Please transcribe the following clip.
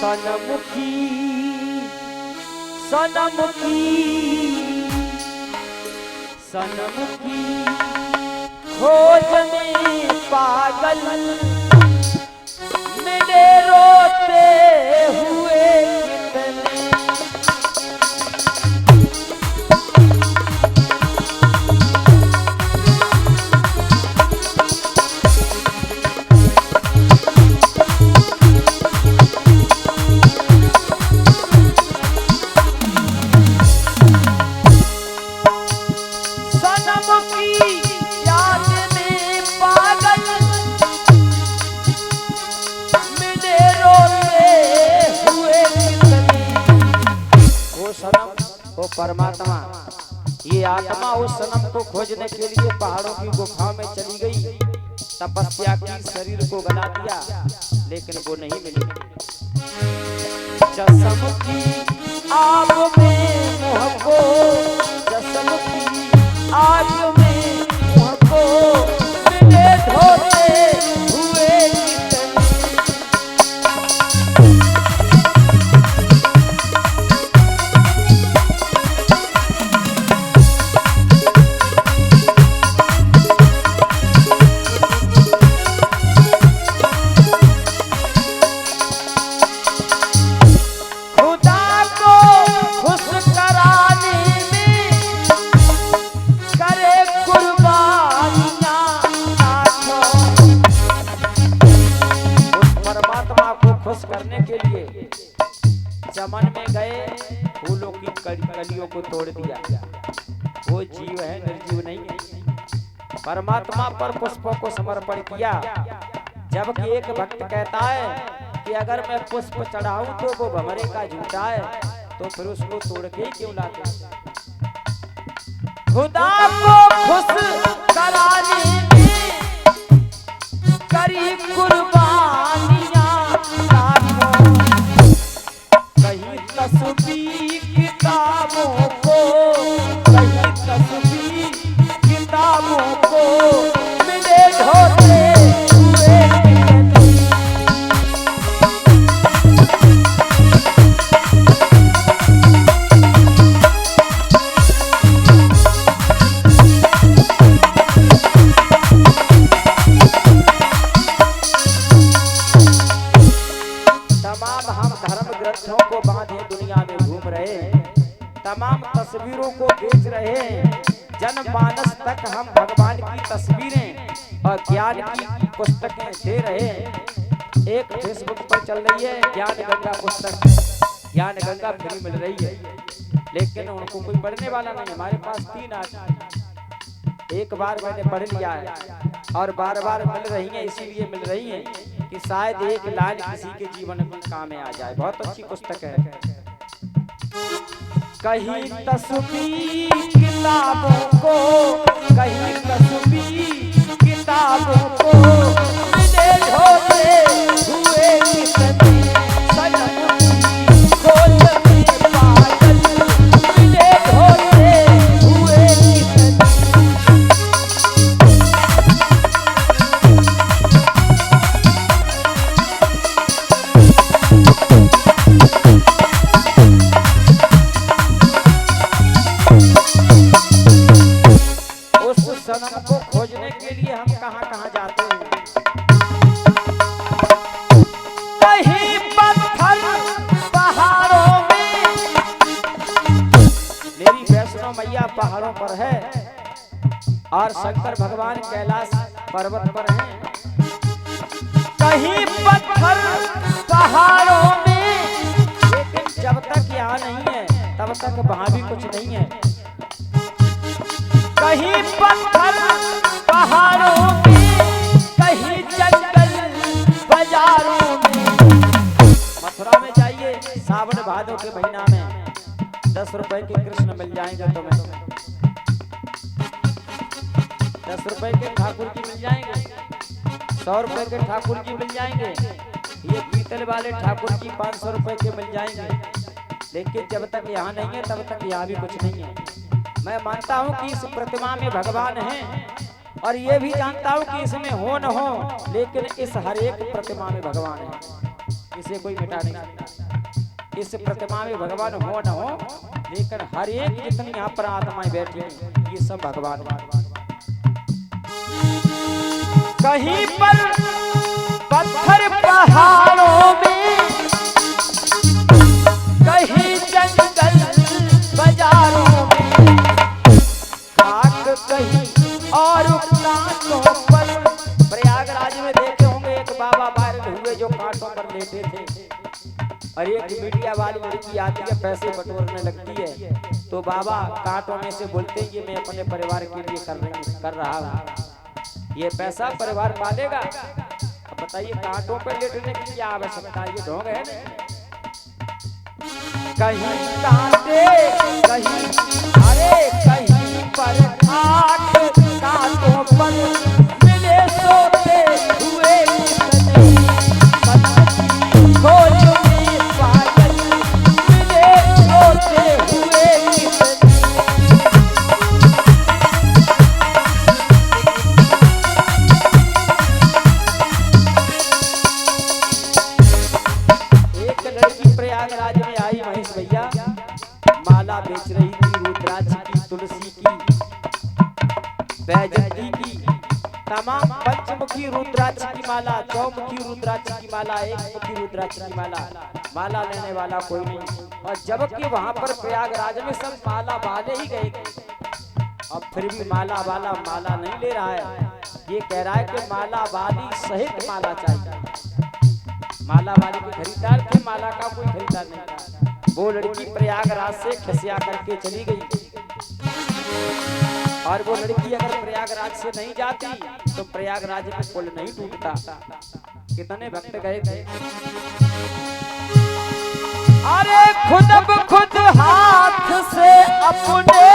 सनमुखी सनमुखी सनमुखी खोज में पागल मिले रोते हुए कितने। परमात्मा ये आत्मा उस सनम को खोजने के लिए पहाड़ों की गुफाओं में चली गई, तपस्या की, शरीर को गला दिया, लेकिन वो नहीं मिली। जसम की आग में मुँह को, जसम की आग में मुँह को मिले धोते हुए चमन में गए, फूलों की कलियों को तोड़ दिया। वो जीव है, निर्जीव नहीं है। परमात्मा पर पुष्पों को समर्पण किया। जबकि एक भक्त कहता है कि अगर मैं पुष्प चढ़ाऊं तो वो भंवरे का झूठा है, तो फिर उसको तोड़ के ही क्यों लाते। खुदा को खुश कराने में करी कुर्बानियां, कहीं तस्वीर किताबों को, कहीं तस्वीर किताबों को मिले धोते हुए। को बांधे दुनिया में घूम रहे, तमाम तस्वीरों को बेच रहे, जनमानस तक हम भगवान की तस्वीरें और ज्ञान की पुस्तकें दे रहे। एक फेसबुक पर चल रही है ज्ञान गंगा पुस्तक, ज्ञान गंगा फ्री मिल रही है, लेकिन उनको कोई पढ़ने वाला नहीं। हमारे पास 3 आज एक बार मैंने पढ़ लिया है और बार बार मिल रही है, इसीलिए मिल रही है कि शायद एक लाइन किसी के जीवन में काम में आ जाए। बहुत अच्छी पुस्तक है। कहीं तस्वीर किताबों को, कहीं तस्वीर किताबों को मिले धोते हुए कितने। सनमुखी खोज में पागल मिले धोते हुए कितने। सनम को खोजने के लिए हम कहां जाते हैं। कहीं पत्थर पहाड़ों में, मेरी वैष्णो मैया पहाड़ों पर है और शंकर भगवान कैलाश पर्वत पर हैं। कहीं पत्थर पहाड़ों में, लेकिन जब तक यहाँ नहीं है तब तक वहां भी कुछ नहीं है। कहीं पत्थर पहाड़ों में, कहीं जंगल बाजारों में। मथुरा में जाइए, सावन भादों के महीना में 10 रुपए के कृष्ण मिल जाएंगे तुम्हें, 10 रुपए के ठाकुर जी मिल जाएंगे, 100 रुपए के ठाकुर जी मिल जाएंगे, ये पीतल वाले ठाकुर जी 500 रुपए के मिल जाएंगे। लेकिन जब तक यहाँ नहीं है तब तक यहाँ भी कुछ नहीं है। मैं मानता हूँ कि इस प्रतिमा में भगवान हैं और ये भी जानता हूँ कि इसमें हो न हो, लेकिन इस हर एक प्रतिमा में भगवान है। इसे कोई मिटा नहीं सकता। इस प्रतिमा में भगवान हो न हो, लेकिन हर एक जितनी यहाँ पर आत्माएं बैठी हैं ये सब भगवान। कहीं पर पत्थर पहाड़ों में, कहीं जंगल बाजारों में, काट कहीं और कांटों पर। प्रयागराज में देखे होंगे एक बाबा वायरल हुए जो कांटों पर लेटे थे, और एक मीडिया वाली लड़की आती है पैसे बटोरने लगती है, तो बाबा कांटों में से बोलते हैं कि मैं अपने परिवार के लिए कर रहा हूँ, ये पैसा परिवार पालेगा। अब बताइए कांटों पर लेटने की क्या आवश्यकता, ये ढोंग है ना। कहीं कांटे कहीं अरे कहीं पर आठ कांटों पर मिले सोते हुए खोज में पागल मिले सोते हुए। एक लड़की प्रयागराज में आई महेश भैया, माला बेच रही थी रुद्राक्ष की, तुलसी की, बैजंती की, तमाम पंचमुखी रुद्राक्ष की माला, चौमुखी रुद्राक्ष की माला, एक मुखी रुद्राक्ष की माला। माला लेने वाला कोई नहीं, और जबकि वहां पर प्रयागराज में सब माला वाले ही गए, अब फिर भी माला वाला माला नहीं ले रहा है। ये कह रहा है कि माला वाली सहित माला चाहिए। माला वाले के खरीदार थे, माला का कोई खरीदार नहीं था। वो लड़की प्रयागराज से खसिया करके चली गई, और वो लड़की अगर प्रयागराज से नहीं जाती तो प्रयागराज में पुल नहीं टूटता। कितने भक्त गए थे। अरे खुद ब खुद हाथ से अपने